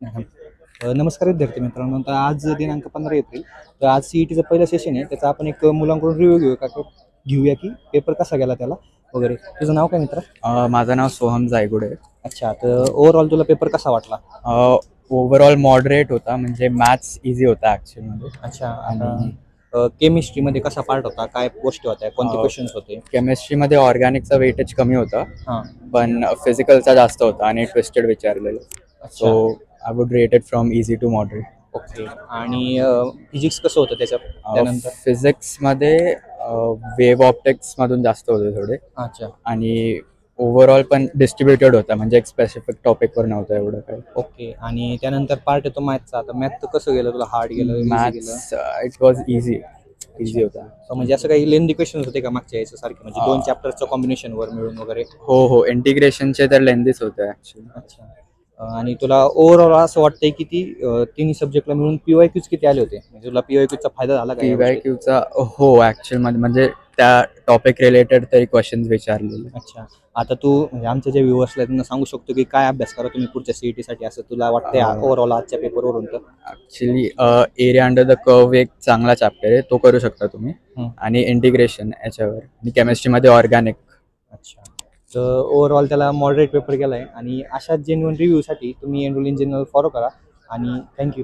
नमस्कार विद्यार्थी मित्रांनो. तर आज दिनांक 15 एप्रिल. तर आज सीईटीचं पहिलं सेशन आहे. त्याचा आपण एक मुलांकडून रिव्ह्यू घेऊया की पेपर कसा गेला त्याला वगैरे. तुझं नाव काय मित्र? माझं नाव सोहम जायगुडे. अच्छा, तर ओव्हरऑल तुला पेपर कसा वाटला? ओव्हरऑल मॉडरेट होता, म्हणजे मॅथ्स इझी होता ॲक्च्युअलमध्ये. अच्छा, आणि केमिस्ट्रीमध्ये कसा पार्ट होता, काय गोष्टी होत्या, कोणते क्वेश्चन्स होते? केमिस्ट्रीमध्ये ऑर्गॅनिकचा वेटेज कमी होता, हां. पण फिजिकलचा जास्त होता आणि ट्विस्टेड विचारलेलं. So I would rate it from easy to moderate. Okay. आणि फिजिक्स कसं होतं त्याच्यात त्यानंतर? फिजिक्समध्ये वेव्ह ऑप्टिक्समधून जास्त होते थोडे. अच्छा. आणि ओव्हरऑल पण डिस्ट्रीब्युटेड होता, म्हणजे एक स्पेसिफिक टॉपिकवर नव्हतं एवढं काही. ओके. आणि त्यानंतर पार्ट येतो मॅथचा. आता मॅथ कसं गेलं तुला? हार्ड गेलं, easy गेलं? मॅथ्स इट वॉज इझी होता. म्हणजे असं काही लेंदी क्वेश्चन्स होते का मागच्या याच्या सारखे, म्हणजे दोन चॅप्टरचं कॉम्बिनेशनवर मिळून वगैरे? हो, इंटिग्रेशनचे तर लेंदीच होते ॲक्च्युअली. अच्छा. आणि तुला ओव्हरऑल असं वाटतंय की तिन्ही सब्जेक्टला मिळून PYQs किती आले होते? म्हणजे तुला PYQचा फायदा झाला का या गोष्टीत? PYQचा हो, ॲक्च्युअलमध्ये म्हणजे त्या टॉपिक रिलेटेड तरी क्वेश्चन्स विचारलेले. अच्छा. आता तू म्हणजे आमच्या जे व्ह्युअर्सला त्यांना सांगू शकतो की काय अभ्यास करा तुम्ही पुढच्या सीईटीसाठी, असं तुला वाटतंय ओव्हरऑल आजच्या पेपरवरून? तर actually area under the curve एक चांगला चॅप्टर आहे, तो करू शकता तुम्ही. आणि इंटिग्रेशन याच्यावर, आणि केमिस्ट्रीमध्ये ऑर्गॅनिक. अच्छा. तर ओव्हरऑल त्याला मॉडरेट पेपर गेला आहे. आणि अशाच जेन्युइन रिव्ह्यूसाठी तुम्ही एनरोल इन जनरल फॉलो करा. आणि थँक्यू.